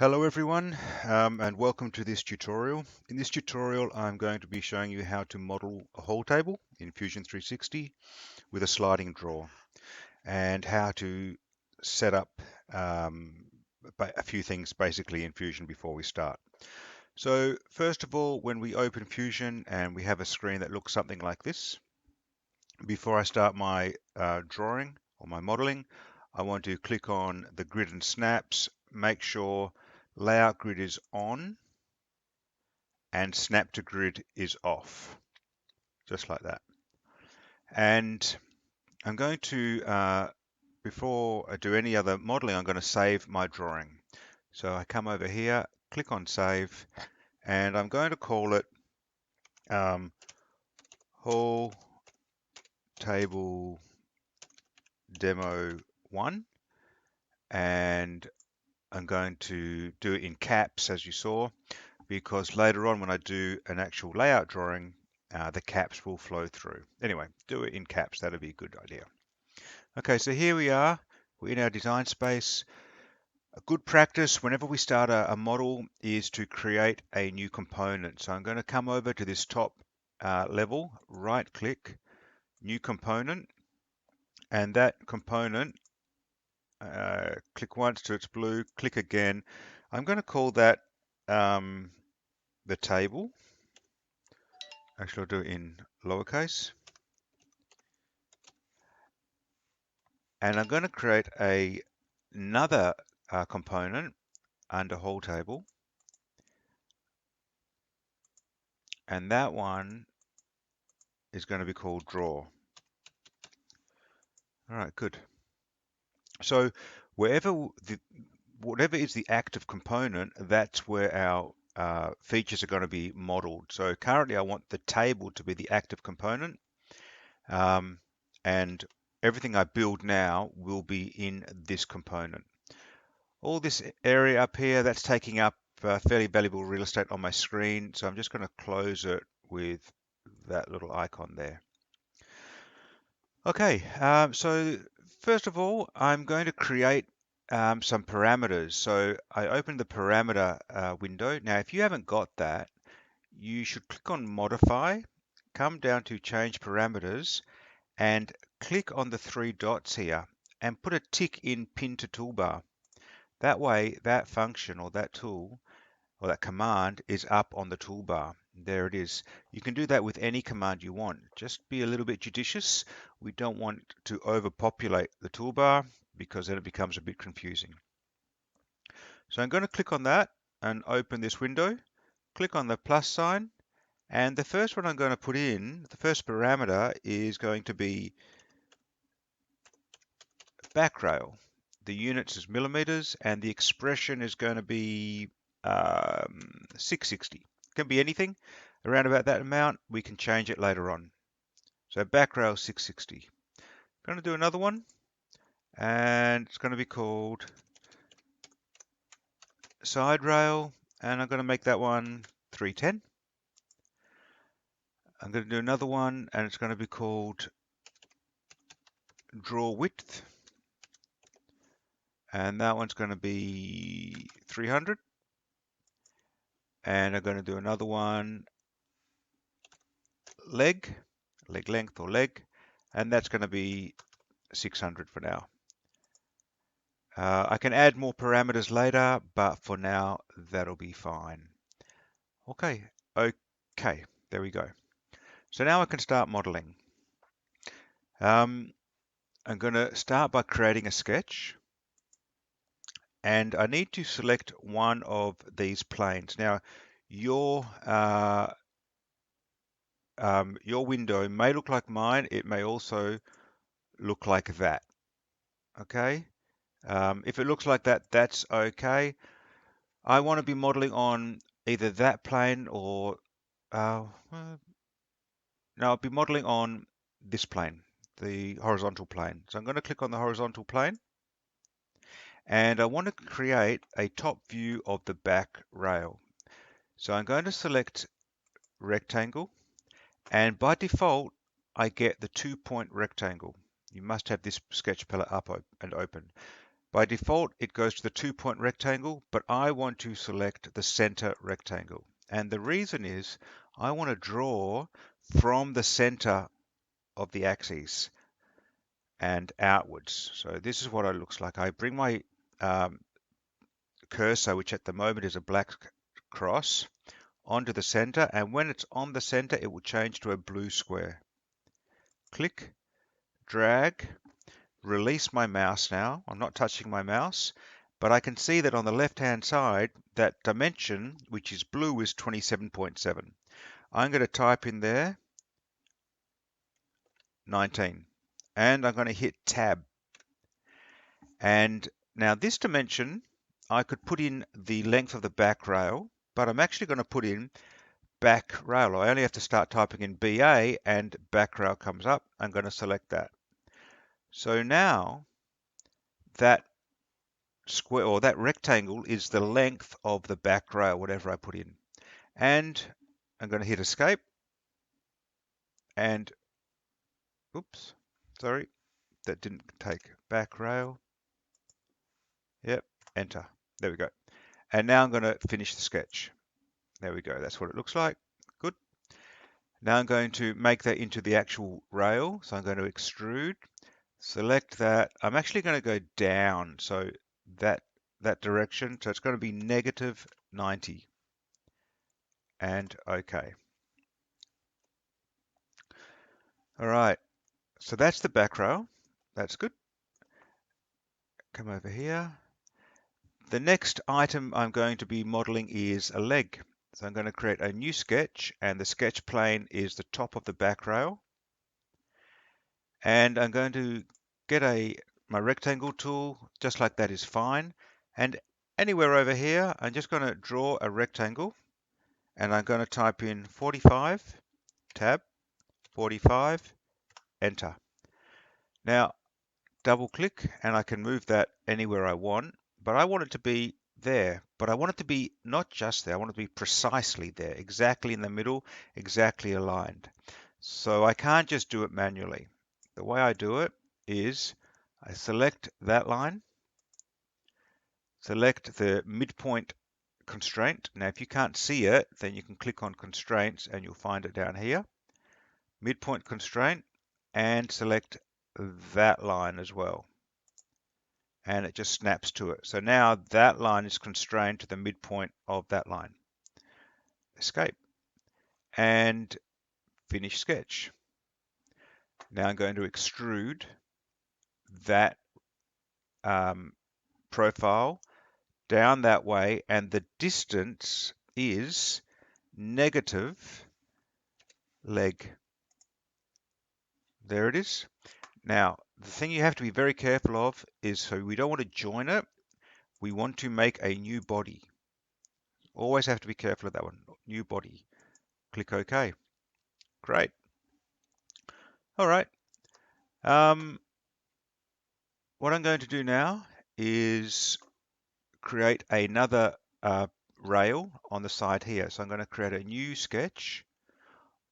Hello everyone, and welcome to this tutorial. In this tutorial, I'm going to be showing you how to model a whole table in Fusion 360 with a sliding drawer, and how to set up a few things basically in Fusion before we start. So first of all, when we open Fusion and we have a screen that looks something like this, before I start my drawing or my modeling, I want to click on the grid and snaps, make sure layout grid is on and snap to grid is off, just like that. And I'm going to, before I do any other modeling, I'm going to save my drawing. So I come over here, click on save, and I'm going to call it whole table demo 1, and I'm going to do it in caps, as you saw, because later on when I do an actual layout drawing, the caps will flow through. Anyway, do it in caps, that'll be a good idea. Okay, so here we are, we're in our design space. A good practice whenever we start a model is to create a new component. So I'm going to come over to this top level, right click, new component, and that component, click once till it's blue, click again. I'm going to call that the table. Actually, I'll do it in lowercase. And I'm going to create another component under whole table. And that one is going to be called draw. All right, good. So whatever is the active component, that's where our features are going to be modeled. So currently I want the table to be the active component, and everything I build now will be in this component. All this area up here, that's taking up fairly valuable real estate on my screen, so I'm just going to close it with that little icon there. Okay, so first of all, I'm going to create some parameters. So I open the parameter window. Now, if you haven't got that, you should click on Modify, come down to Change Parameters, and click on the three dots here and put a tick in Pin to Toolbar. That way, that function or that tool or that command is up on the toolbar. There it is. You can do that with any command you want. Just be a little bit judicious. We don't want to overpopulate the toolbar because then it becomes a bit confusing. So I'm going to click on that and open this window. Click on the plus sign, and the first one I'm going to put in, the first parameter, is going to be back rail. The units is millimeters, and the expression is going to be 660. It can be anything around about that amount. We can change it later on. So back rail 660. I'm going to do another one, and it's going to be called side rail, and I'm going to make that one 310. I'm going to do another one, and it's going to be called draw width, and that one's going to be 300. And I'm going to do another one, leg length or leg, and that's going to be 600 for now. I can add more parameters later, but for now that'll be fine. Okay, there we go. So now I can start modeling. I'm going to start by creating a sketch, and I need to select one of these planes. Now, your window may look like mine. It may also look like that. Okay. If it looks like that, that's okay. I want to be modeling on either that plane or no, I'll be modeling on this plane, the horizontal plane. So I'm going to click on the horizontal plane, and I want to create a top view of the back rail. So I'm going to select rectangle, and by default, I get the 2-point rectangle. You must have this sketch palette up and open. By default, it goes to the 2-point rectangle, but I want to select the center rectangle. And the reason is I want to draw from the center of the axis and outwards. So this is what it looks like. I bring my cursor, which at the moment is a black cross, onto the center, and when it's on the center, it will change to a blue square. Click, drag, release my mouse now. I'm not touching my mouse, but I can see that on the left-hand side, that dimension, which is blue, is 27.7. I'm going to type in there 19, and I'm going to hit Tab. And now this dimension, I could put in the length of the back rail, but I'm actually going to put in back rail. I only have to start typing in BA and back rail comes up. I'm going to select that. So now that square or that rectangle is the length of the back rail, whatever I put in. And I'm going to hit escape and oops, sorry, that didn't take back rail. Yep, enter. There we go. And now I'm going to finish the sketch. There we go. That's what it looks like. Good. Now I'm going to make that into the actual rail. So I'm going to extrude, select that. I'm actually going to go down. So that direction. So it's going to be negative 90. And OK. All right. So that's the back rail. That's good. Come over here. The next item I'm going to be modeling is a leg. So I'm going to create a new sketch, and the sketch plane is the top of the back rail. And I'm going to get my rectangle tool, just like that is fine. And anywhere over here, I'm just going to draw a rectangle, and I'm going to type in 45, tab, 45, enter. Now, double click, and I can move that anywhere I want, but I want it to be there. But I want it to be not just there, I want it to be precisely there, exactly in the middle, exactly aligned. So I can't just do it manually. The way I do it is I select that line, select the midpoint constraint. Now, if you can't see it, then you can click on constraints and you'll find it down here. Midpoint constraint, and select that line as well. And it just snaps to it. So now that line is constrained to the midpoint of that line. Escape and finish sketch. Now I'm going to extrude that profile down that way, and the distance is negative leg. There it is. Now, the thing you have to be very careful of is, so we don't want to join it, we want to make a new body. Always have to be careful of that one. New body. Click OK. Great. All right. What I'm going to do now is create another rail on the side here. So I'm going to create a new sketch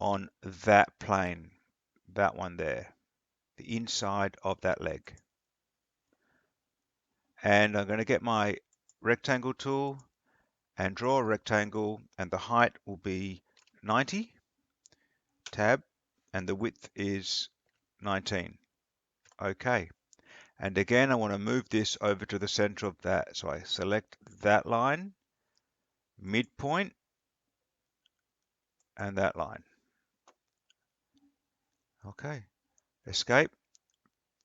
on that plane, that one there, the inside of that leg. And I'm going to get my rectangle tool and draw a rectangle, and the height will be 90, tab, and the width is 19. Okay. And again, I want to move this over to the center of that. So I select that line, midpoint, and that line. Okay. Escape,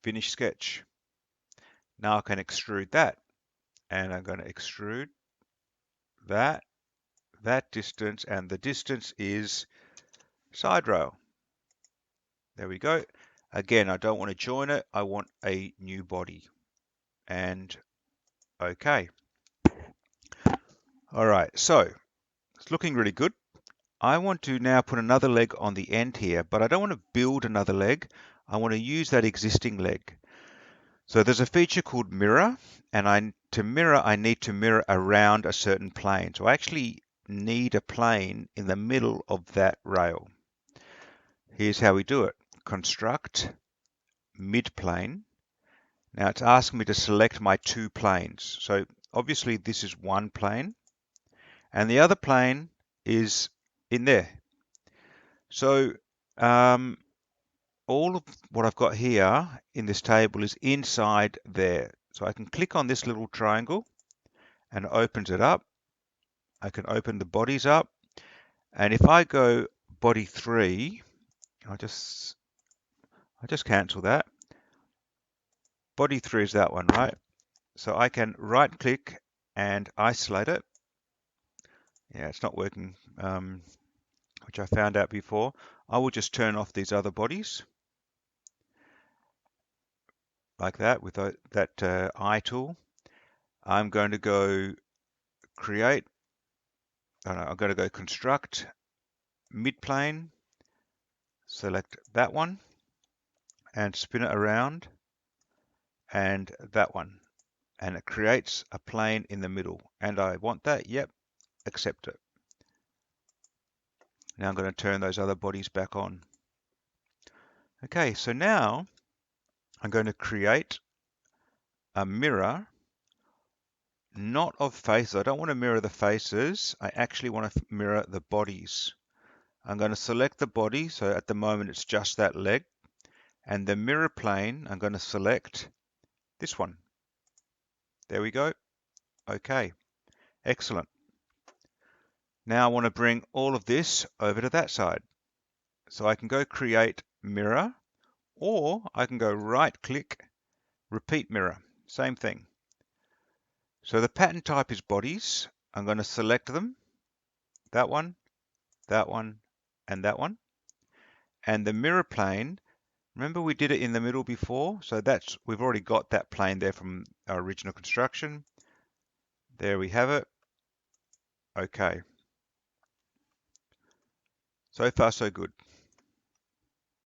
finish sketch. Now I can extrude that. And I'm going to extrude that distance, and the distance is side rail. There we go. Again, I don't want to join it. I want a new body. And okay. All right, so it's looking really good. I want to now put another leg on the end here, but I don't want to build another leg. I want to use that existing leg. So there's a feature called mirror, and to mirror, I need to mirror around a certain plane. So I actually need a plane in the middle of that rail. Here's how we do it. Construct midplane. Now it's asking me to select my two planes. So obviously this is one plane and the other plane is in there. So all of what I've got here in this table is inside there. So I can click on this little triangle and it opens it up. I can open the bodies up. And if I go body 3, I'll just cancel that. Body 3 is that one, right? So I can right click and isolate it. Yeah, it's not working, which I found out before. I will just turn off these other bodies like that with that eye tool. I'm going to go create. I'm going to go construct midplane, select that one and spin it around and that one. And it creates a plane in the middle. And I want that, yep, accept it. Now I'm going to turn those other bodies back on. Okay, so now I'm going to create a mirror, not of faces. I don't want to mirror the faces. I actually want to mirror the bodies. I'm going to select the body. So at the moment, it's just that leg. And the mirror plane, I'm going to select this one. There we go. Okay, excellent. Now I want to bring all of this over to that side. So I can go create mirror, or I can go right click, repeat mirror, same thing. So the pattern type is bodies. I'm going to select them, that one, and that one. And the mirror plane, remember we did it in the middle before, so we've already got that plane there from our original construction. There we have it. Okay. So far so good.